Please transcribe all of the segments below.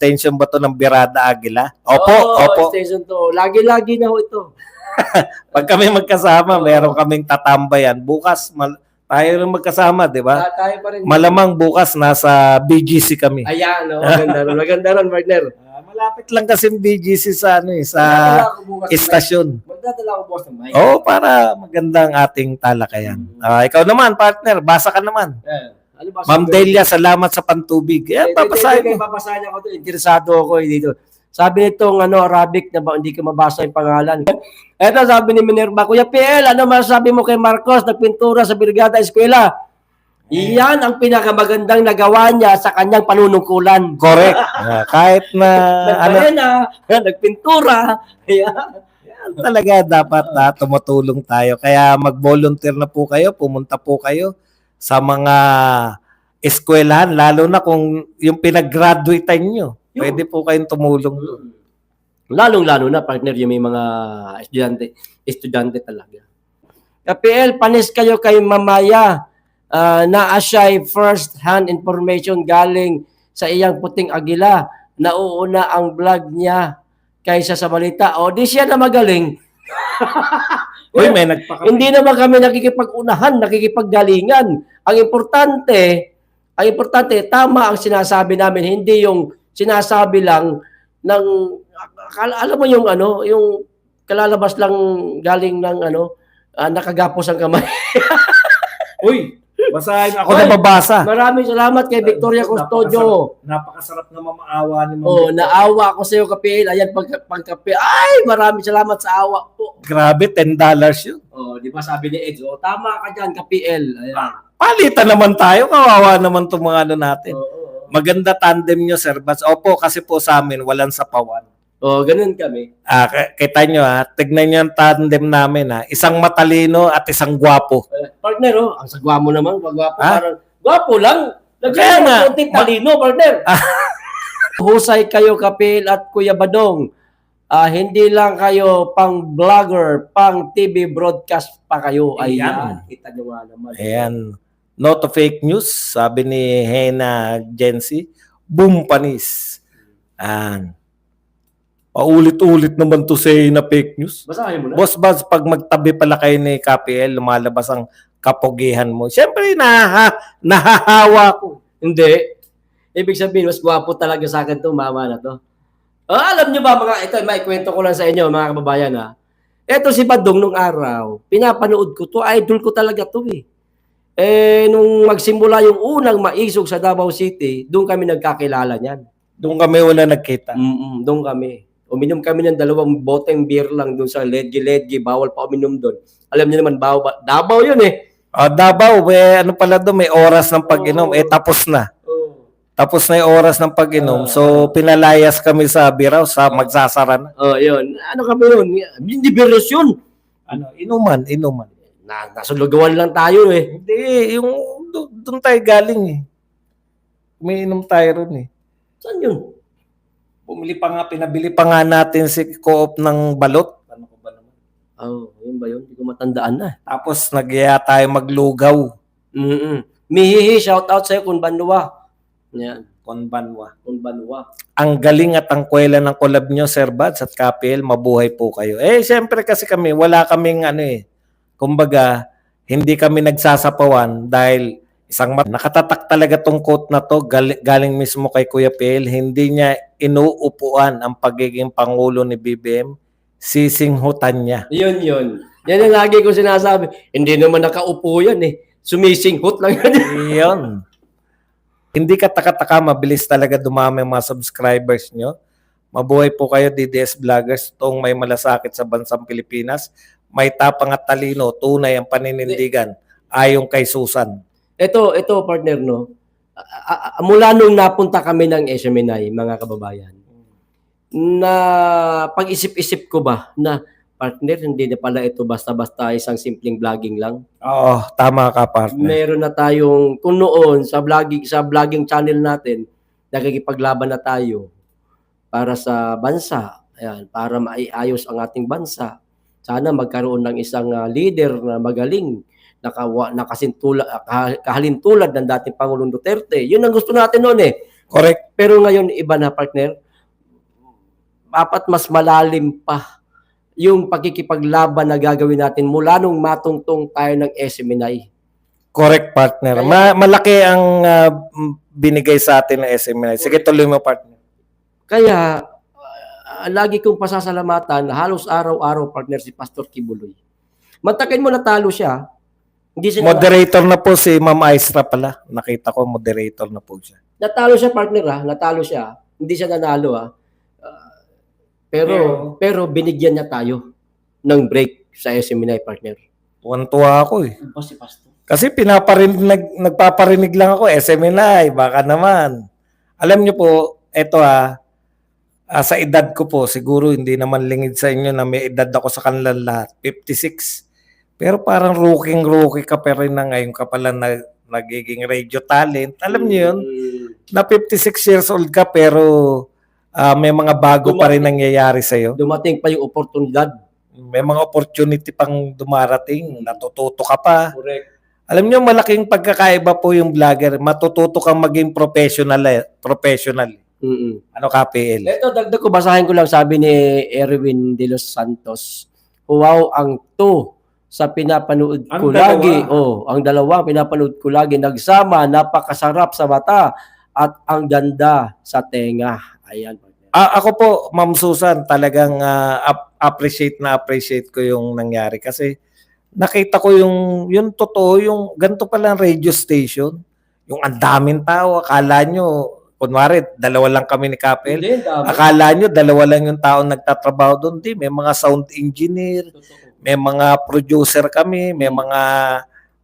extension ba to ng Birada Aguila? Opo, opo. Extension to. Lagi-lagi na ho ito. Pag kami magkasama, meron kaming tatambayan. Bukas, tayo rin magkasama, di ba? Tayo pa rin. Malamang bukas, nasa BGC kami. Ayan, no? Maganda ron. Maganda ron, partner. Malapit lang kasi BGC sa sa istasyon. Magdadala ko bukas ng mic. Oo, para magandang ating talakayan. Ikaw naman, partner, basa ka naman. Ano ba? Ma'am Delia, salamat sa pantubig. Yan, papasahin mo. Papasahin ako to. Interesado ako dito. Sabi nitong Arabic na ba, hindi ko mabasa yung pangalan. Eto, sabi ni Minerva, Kuya PL, ano masasabi mo kay Marcos nagpintura sa Brigada Eskwela? Iyan ang pinakamagandang nagawa niya sa kanyang panunungkulan. Correct. Kahit na nagpintura. Yan talaga dapat tumutulong tayo. Kaya mag-volunteer na po kayo, pumunta po kayo sa mga eskwelahan, lalo na kung yung pinag-graduatean nyo. Pwede po kayong tumulong doon. Lalong-lalo na, partner, yung may mga estudyante talaga. PL, panis kayo kay Mamaya na asya'y first-hand information galing sa iyang puting agila. Nauuna ang vlog niya kaysa sa balita. O, di siya na magaling. Uy, may Hindi naman kami nakikipag-unahan, nakikipaggalingan. Ang importante, tama ang sinasabi namin, hindi yung sinasabi lang ng alam mo yung yung kalalabas lang galing ng nakagapos ang kamay. Uy, basahin ako na babasa. Maraming salamat kay Victoria Custodio. Napakasarap na mamaawa ni Ma'am. Naawa ako sa iyo, Kapil. Ayan, pagkape. Ay, maraming salamat sa awa po. Grabe, $10 yun. Di ba sabi ni Ed, tama ka dyan, Kapil. Ayan. Palitan naman tayo, kawawa naman itong mga natin. Maganda tandem nyo, Sir Bats. Opo, kasi po sa amin, walang sapawan. Ganun kami. Kita nyo tignan nyo ang tandem namin Isang matalino at isang gwapo. Partner, ang sagwa mo naman, gwapo. Parang, gwapo lang. Kaya nga. Kunting talino, partner. Husay kayo, Kapil at Kuya Badong. Hindi lang kayo pang vlogger, pang TV broadcast pa kayo. Ayan. Kita nyo nga naman. Ayan. No to fake news, sabi ni Hena Jency. Boom panis. Paulit-ulit naman to say na fake news. Basahin mo na. Boss Buzz, pag magtabi pala kayo ni KPL, lumalabas ang kapogihan mo. Siyempre, nahahawa ko. Hindi. Ibig sabihin, mas gwapo talaga sa akin to, mama na to. Alam nyo ba, ito, may kwento ko lang sa inyo, mga kababayan Ito si Badong nung araw, pinapanood ko to, idol ko talaga to nung magsimula yung unang maisog sa Davao City, doon kami nagkakilala niyan. Doon kami una nagkita. Doon kami. Uminom kami ng 2 boteng beer lang doon sa Ledgi. Bawal pa uminom doon. Alam niyo naman, Davao yun Davao, ano pala doon, may oras ng pag-inom. Tapos na. Tapos na yung oras ng pag-inom. So, pinalayas kami sa Biraw, sa magsasara na. Yun. Ano kami yun? Hindi beers yun. Inuman. Nasulugawan lang tayo Hindi, yung doon tayo galing May inom tayo ron Saan yun? Pinabili pa nga natin si Co-op ng balot. Ano ko ba naman? Yun ba yun? Hindi ko matandaan na. Tapos nagyaya tayo maglugaw. Mihihi, shout out sa'yo, Kunbanwa. Yan. Kunbanwa. Ang galing at ang kwela ng collab nyo, Sir Bads at KPL, mabuhay po kayo. Siyempre kasi kami, wala kaming kumbaga, hindi kami nagsasapawan dahil nakatatak talaga tong quote na to galing mismo kay Kuya PL. Hindi niya inuupuan ang pagiging Pangulo ni BBM. Sisinghutan niya. Yun. Yan ang lagi ko sinasabi. Hindi naman nakaupo yan Sumisinghut lang yan. Yun. Hindi ka taka-taka, mabilis talaga dumami ang mga subscribers nyo. Mabuhay po kayo, DDS Vloggers. Itong may malasakit sa bansang Pilipinas. May tapang at talino, tunay ang paninindigan ayon kay Susan. Ito partner mula nung napunta kami ng SMNI, mga kababayan, na pag-isip-isip ko ba na partner, hindi na pala ito basta-basta isang simpleng vlogging lang. Tama ka, partner. Meron na tayong, kung noon sa vlogging channel natin, nakikipaglaban na tayo para sa bansa, para maiayos ang ating bansa. Sana magkaroon ng isang leader na magaling, kahalintulad ng dating Pangulong Duterte. Yun ang gusto natin noon Correct. Pero ngayon, iba na, partner. Dapat mas malalim pa yung pagkikipaglaban na gagawin natin mula nung matungtong tayo ng SMNI. Correct, partner. Malaki ang binigay sa atin ng SMNI. Sige, tuloy mo, partner. Kaya, lagi kong pasasalamatan, halos araw-araw, partner, si Pastor Kibuloy. Matakin mo natalo siya. Hindi siya Moderator na po si Ma'am Aisra pala. Nakita ko, moderator na po siya. natalo siya, partner, ha? Natalo siya. Hindi siya nanalo, ha? Pero binigyan niya tayo ng break sa SMNI, partner. Tuwan-tuwa ako eh. Ano si Pastor? Kasi nagpaparinig lang ako, SMNI, baka naman. Alam niyo po, eto sa edad ko po, siguro hindi naman lingid sa inyo na may edad ako sa kanilang lahat, 56. Pero parang rookie ka pa rin na ngayon ka pala nagiging radio talent. Alam niyo yun, na 56 years old ka pero may mga bago pa rin nangyayari sa'yo. Dumating pa yung oportunidad. May mga opportunity pang dumarating, natututo ka pa. Correct. Alam niyo, malaking pagkakaiba po yung vlogger. Matututo kang maging professional. Ano ka, PL? Ito, dagdag ko, basahin ko lang sabi ni Erwin de los Santos. Wow, ang to sa pinapanood ko lagi. Ang dalawa pinapanood ko lagi. Nagsama, napakasarap sa mata at ang ganda sa tenga. Ayan. Ako po, Ma'am Susan, talagang appreciate ko yung nangyari kasi nakita ko yung totoo, yung ganito pala ang radio station. Yung ang daming tao, akala nyo, kunwari, dalawa lang kami ni Kapel. Akala nyo, dalawa lang yung tao nagtatrabaho doon. Di, may mga sound engineer, may mga producer kami, may mga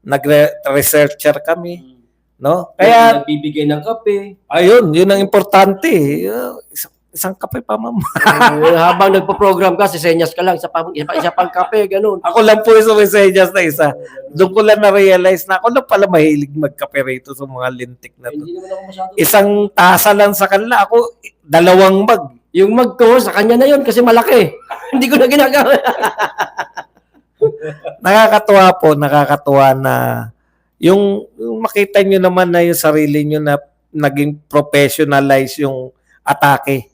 nagre-researcher kami. No? Kaya nagbibigay ng kape. Ayun, yun ang importante. Isang kape pa, ma'am. Habang nagpo-program ka, sisenyas ka lang, isa pang kape, ganun. Ako lang po yung sumisenyas na isa. Doon ko lang na-realize na ako lang pala mahilig magkape rito sa mga lintik na to. Hindi naman ako masyado. Isang tasa lang sa kanila. Ako, 2 mug. Yung mug ko, sa kanya na yun kasi malaki. Hindi ko na ginagawa. Nakakatuwa na yung makita nyo naman na yung sarili nyo na naging professionalize yung atake.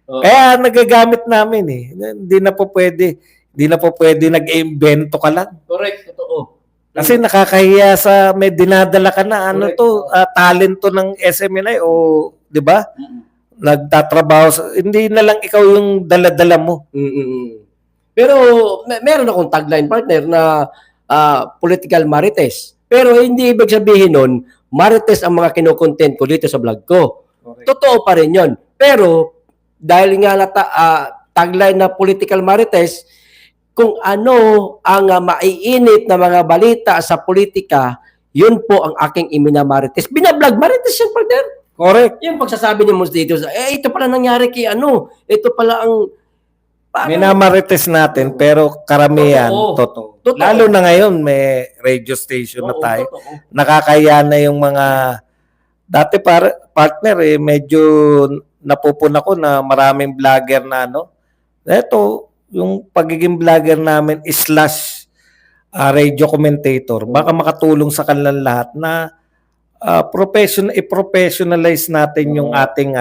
Kaya nagagamit namin eh. Hindi na po pwede nag-invento ka lang. Correct, totoo. Kasi nakakahiya sa may dinadala ka na talento ng SMNI o 'di ba? Nagtatrabaho hindi na lang ikaw yung dala-dala mo. Pero meron akong tagline, partner, na political marites. Pero hindi ibig sabihin nun, marites ang mga kinokontent ko dito sa vlog ko. Correct. Totoo pa rin yun. Pero dahil nga tagline na political marites, kung ano ang maiinit na mga balita sa politika, yun po ang aking iminamarites. Binablog marites yan, partner. Correct. Yung pagsasabi ni Mons dito, ito pala nangyari kay ito pala ang minamarites natin pero karamihan totoo. Lalo na ngayon may radio station na tayo. Nakakaya na yung mga dati partner medyo napupuna ko na maraming vlogger na Ito, yung pagiging vlogger namin / radio commentator. Baka makatulong sa kanilang lahat na i-professionalize natin yung ating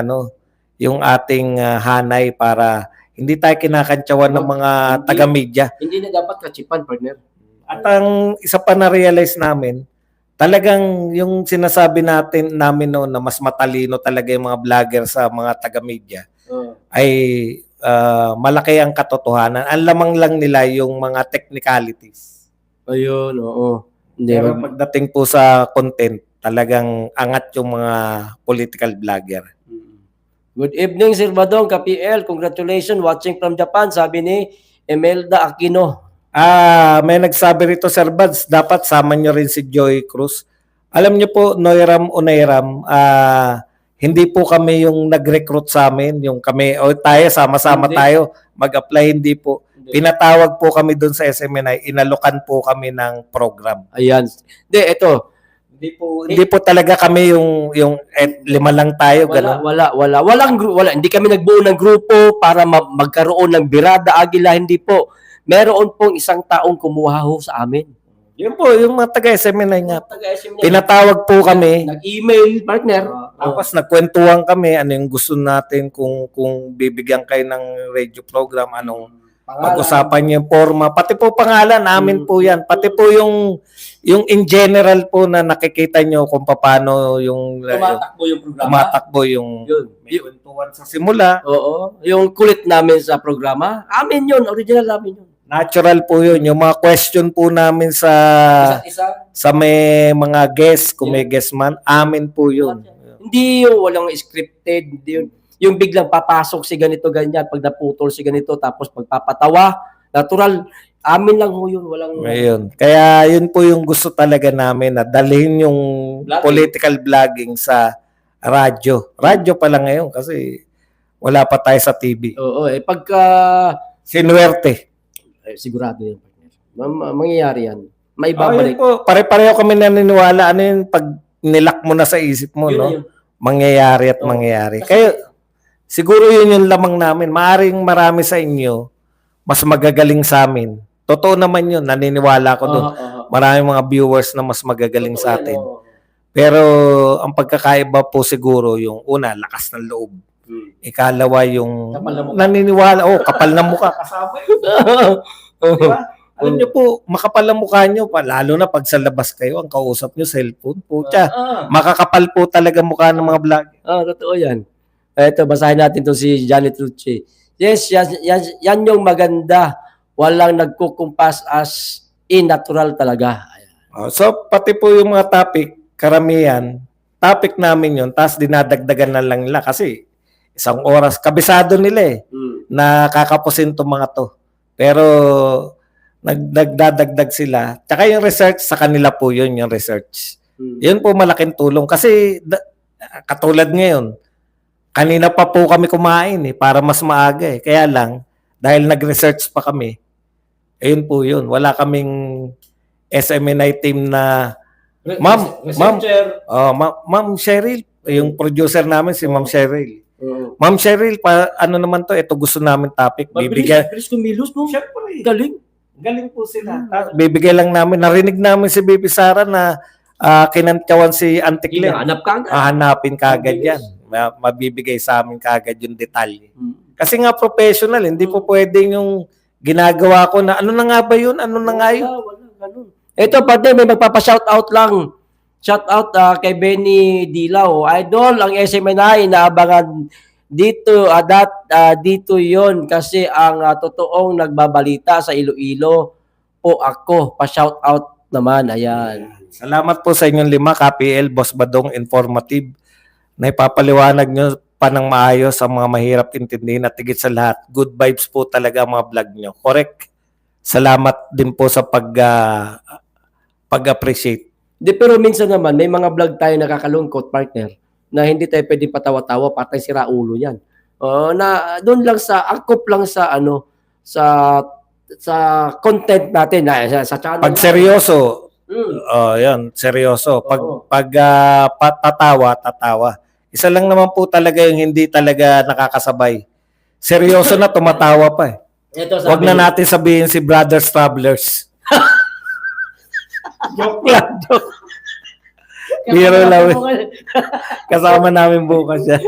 yung ating hanay para hindi tayo kinakantsawan ng mga taga-media. Hindi na dapat katsipan, partner. At ang isa pa na-realize namin, talagang yung sinasabi namin noon na mas matalino talaga yung mga vlogger sa mga taga-media ay malaki ang katotohanan. Ang lamang lang nila yung mga technicalities. Ayun, oo. Pero pagdating po sa content, talagang angat yung mga political vlogger. Good evening, Sir Badong, KPL. Congratulations, watching from Japan, sabi ni Emelda Aquino. May nagsabi rito, Sir Bads, dapat sama nyo rin si Joy Cruz. Alam nyo po, Noiram Unairam, hindi po kami yung nag-recruit sa amin, yung kami, tayo, sama-sama tayo, mag-apply, hindi po. Pinatawag po kami doon sa SMNI, inalukan po kami ng program. Ayan. Ito. Hindi po talaga kami yung 5 lang tayo, gano'n. Wala. Hindi kami nagbuo ng grupo para magkaroon ng birada agila, hindi po. Meron pong isang taong kumuha ho sa amin. Yun po, yung mga taga-SMNI nga. Pinatawag po kami. Nag-email, partner. Tapos nagkwentuhan kami ano yung gusto natin kung bibigyan kayo ng radio program, anong pag-usapan niyo yung forma, pati po pangalan namin po yan, pati po yung in general po na nakikita niyo kung paano yung Tumatakbo yung programa. tumatakbo yung Yun. may kwentuhan sa simula. Oo. Yung kulit namin sa programa, amin yun. Original namin yun. Natural po yun. Yung mga question po namin sa Isa-isa. sa may mga guest, kung may guest man, amin po yun. Hindi yung walang scripted. Hindi yun. Yung biglang papasok si ganito, ganyan. Pag naputol si ganito, tapos pagpapatawa. Natural. Amin lang ho yun. Walang... Ayun. Kaya yun po yung gusto talaga namin na dalhin yung Vlogging. political vlogging sa radyo. Radyo pa lang ngayon kasi wala pa tayo sa TV. Oo. Pagka... Sinuwerte. sigurado yan. Mangyayari yan. May Oh, yun babalik. po. Pare-pareho kami naniniwala. Ano yun, pag nilak mo na sa isip mo, Yun na no? yun. Mangyayari at Oo. mangyayari. Kasi- Kaya, siguro yun yung lamang namin. Maaring marami sa inyo, mas magagaling sa amin. Totoo naman yun. Naniniwala ko doon. Maraming mga viewers na mas magagaling sa atin. Pero, ang pagkakaiba po siguro, yung una, lakas ng loob. Ikalawa, yung Kapal na mukha. naniniwala. Oh, kapal na mukha. Kasama yun. Di ba? Alam niyo po, makapal ang mukha niyo pa, lalo na pag sa labas kayo, ang kausap niyo cellphone, pucha. Makakapal po talaga mukha ng mga vlog. Totoo yan. Ito, basahin natin to si Janet Rucci. Yes, yan yung maganda. Walang nagkukumpas as in natural talaga. So, pati po yung mga topic, karamihan, topic namin yun, tapos dinadagdagan na lang nila kasi isang oras, kabisado nila na kakapusin itong mga to. Pero, nagdadagdag sila. Tsaka yung research, sa kanila po yun, yung research. Yun po malaking tulong. Kasi, katulad ngayon, kanina pa po kami kumain para mas maaga Kaya lang, dahil nag-research pa kami, ayun po yun. Wala kaming SMNI team na, Ma'am Cheryl, yung producer namin, si Ma'am Cheryl. Ma'am Cheryl, ano naman to, ito gusto namin topic. Bibigyan. Bilis kumilos, no? Siyempre. Galing. Galing po sila. Bibigay lang namin. Narinig namin si Baby Sara na kinantyawan si Auntie Claire. Hinahanap ka agad. Hanapin kagad yan. Mabibigay sa amin kagad yung detalye. Kasi nga professional, hindi po pwedeng yung ginagawa ko na ano na nga ba yun? Ano na nga yun? Wala, ganun. Ito, pati may magpapa-shoutout lang. Shoutout kay Benny Dilaw. Idol, ang SMNI inaabangan dito, dito yon kasi ang totoong nagbabalita sa Iloilo po ako. Pa-shoutout naman, ayan. Salamat po sa inyong 5, KPL, Boss Badong, informative. Na ipapaliwanag nyo pa ng maayos ang mga mahirap intindihin at higit sa lahat. Good vibes po talaga ang mga vlog nyo. Correct? Salamat din po sa pag-appreciate. Pero minsan naman, may mga vlog tayo nakakalungkot, partner, na hindi tayo pwede patawa-tawa, patay sira ulo yan. Na doon lang sa, angkop lang sa, sa content natin, sa channel. Pag seryoso, yan, seryoso. Pag tatawa. Isa lang naman po talaga yung hindi talaga nakakasabay. Seryoso na, tumatawa pa Ito, Huwag na natin sabihin si Brothers Travelers. Joke lang, joke. Biro lang. Kasama namin bukas yan.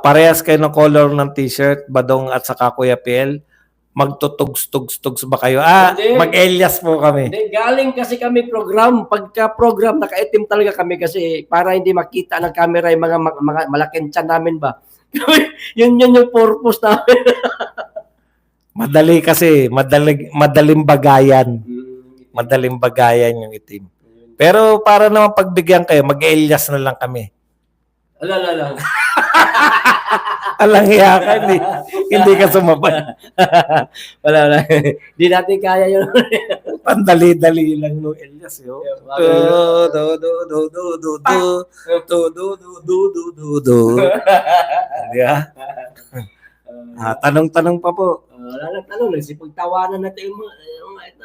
Parehas kayo ng color ng t-shirt, Badong at saka Kuya PL. Magtutugs-tugs-tugs ba kayo? Hindi. Mag-Elias po kami. Hindi, galing kasi kami program. Pagka-program, nakaitim talaga kami kasi para hindi makita ng camera yung mga malaking tiyan namin ba. yun yung purpose namin. Madali kasi, madaling bagayan. Madaling bagayan yung itim. Pero para naman pagbigyan kayo, mag-Elias na lang kami. Ala. Alang hiya ka, hindi ka sumabay. Wala. Hindi natin kaya yun. Pandali-dali lang no Elias yo. Tanong-tanong pa po. Wala na tanong. Nagsipagtawanan natin yung mga ito.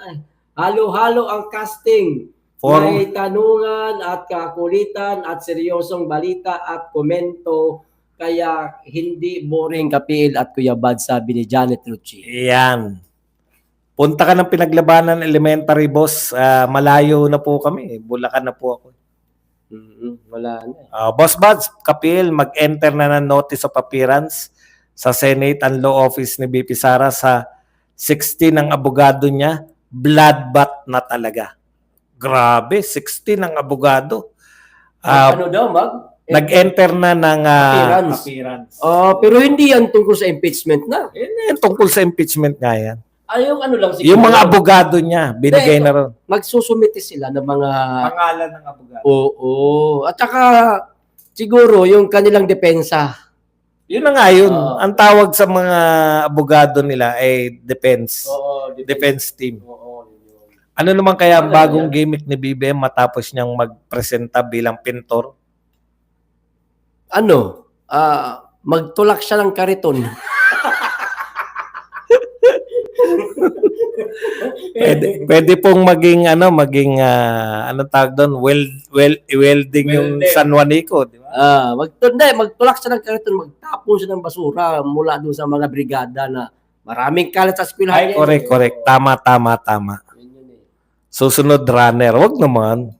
Halo-halo ang casting. May tanungan at kakulitan at seryosong balita at komento. Kaya hindi boring Kapil at Kuya Bad, sabi ni Janet Rucci. Yan. Punta ka ng Pinaglabanan Elementary, boss. Malayo na po kami. Bulacan na po ako. Wala na. Boss Buds, Kapil, mag-enter na ng notice of appearance sa Senate and Law Office ni BP Sara sa 60 ng abogado niya. Bloodbath na talaga. Grabe, 60 ng abogado. Ano daw, Nag-enter na ng appearance. Pero hindi yan tungkol sa impeachment na. Yan, tungkol sa impeachment nga yan. Yung ano lang siguro. Yung mga abogado niya, binigay na ron. Magsusumite sila ng mga... Pangalan ng abogado. Oo. At saka, siguro, yung kanilang depensa. Yun na nga yun. Ang tawag sa mga abogado nila ay defense. Defense team. Ano naman kaya ang bagong gimmick ni BBM matapos niyang magpresenta bilang pintor? Magtulak siya ng kariton. Pwede pong maging anong tawag doon, welding yung San Juanico, di ba? Magtulak siya ng kariton, magtapon siya ng basura mula doon sa mga brigada na maraming kalat sa eskwelahan. Correct. Tama. Susunod runner, wag naman.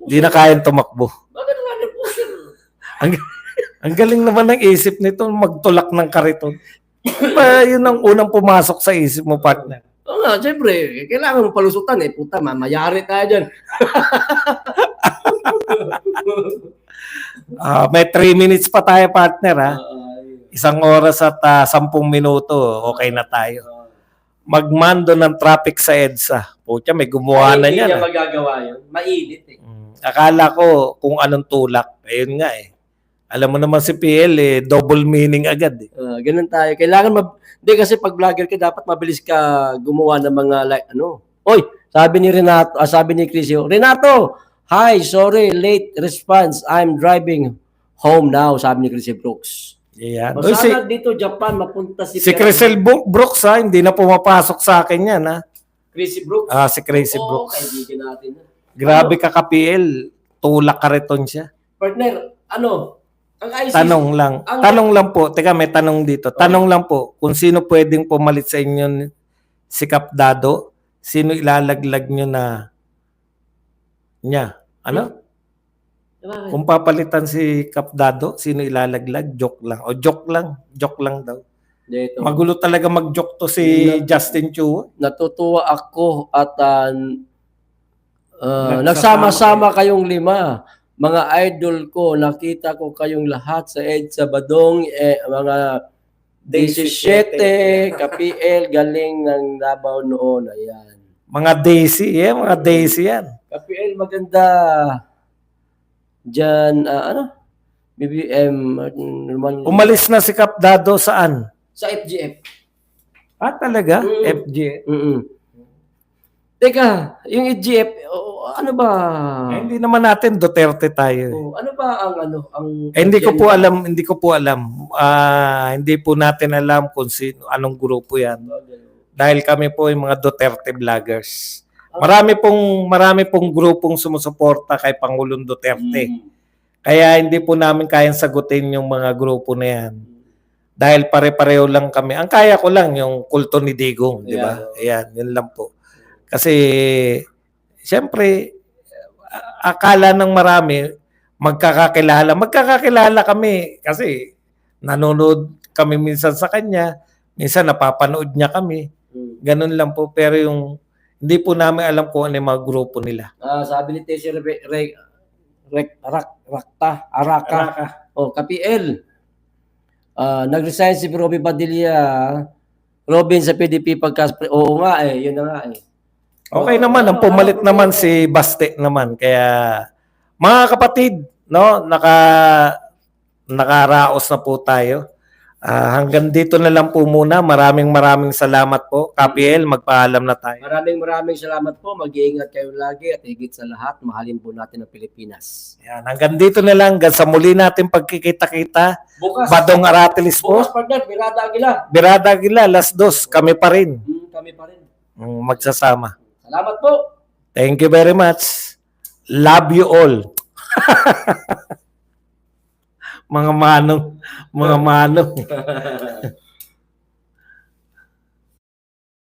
Hindi na kayang tumakbo. Bakit runner po siya? Ang galing naman ng isip nito, magtulak ng kariton. Yun ang unang pumasok sa isip mo, partner. Oo nga, siyempre, kailangan mo palusutan puta, mamayari tayo dyan. May 3 minutes pa tayo, partner, ha? 1 oras at 10 minuto, okay na tayo. Magmando ng traffic sa EDSA. Pucha, may gumawa na yan. Hindi niya magagawa yun. Mainit Akala ko kung anong tulak. Ayun nga Alam mo naman si PL double meaning agad ganun tayo. Kailangan hindi kasi pag vlogger ka dapat mabilis ka gumawa ng mga Oy, sabi ni Renato, sabi ni Crisio, Renato, hi, sorry, late response. I'm driving home now, sabi ni Crisio Brooks. Yan. Sana dito Japan mapunta si Crisel Brooks hindi na pumapasok sa akin yan Crisio Brooks. Si Crisel Brooks. Kaibigan natin. Grabe ka PL, tulak kariton siya. Partner, ang ICC, Tanong lang po. Teka, may tanong dito. Tanong lang po, kung sino pwedeng pumalit sa inyo si Kap Dado, sino ilalaglag nyo niya? Kung papalitan si Kap Dado, sino ilalaglag? Joke lang. Joke lang daw. Dito. Magulo talaga mag-joke to si Justin Chu. Natutuwa ako at nagsama-sama kayong 5. Mga idol ko, nakita ko kayong lahat sa EDSA Badong, mga 17, KPL, galing ng Davao noon. Ayan. Mga Daisy yan. KPL, maganda. Diyan, BBM, umalis na si Kap Dado saan? Sa FGF. Talaga? FGF? Teka, yung FGF, ano ba? Hindi naman natin Duterte tayo. Ano ba ang hindi ko po alam. Hindi po natin alam kung anong grupo yan. Dahil kami po yung mga Duterte vloggers. Marami pong grupong sumusuporta kay Pangulong Duterte. Kaya hindi po namin kayang sagutin yung mga grupo na yan. Dahil pare-pareho lang kami. Ang kaya ko lang yung kulto ni Digong, di ba? Ayan, yun lang po. Kasi, siyempre, akala ng marami, magkakakilala. Magkakakilala kami kasi nanonood kami minsan sa kanya, minsan napapanood niya kami. Ganun lang po. Pero hindi po namin alam kung ano yung mga grupo nila. Sabi ni Tessie Araka. KPL. Nag-resign si Robin Padilla. Robin sa PDP oo nga yun na nga Okay naman, ang pumalit naman si Baste naman. Kaya, mga kapatid, nakaraos na po tayo. Hanggang dito na lang po muna. Maraming salamat po. KPL, magpaalam na tayo. Maraming salamat po. Mag-iingat kayo lagi at higit sa lahat, mahalin po natin ang Pilipinas. Yan, hanggang dito na lang. Hanggang sa muli natin pagkikita-kita. Bukas, Badong Aratilis po. Bukas, partner, Birada Aguila, last dos. Kami pa rin. Kami pa rin. Magsasama. Salamat po. Thank you very much. Love you all. mga manong.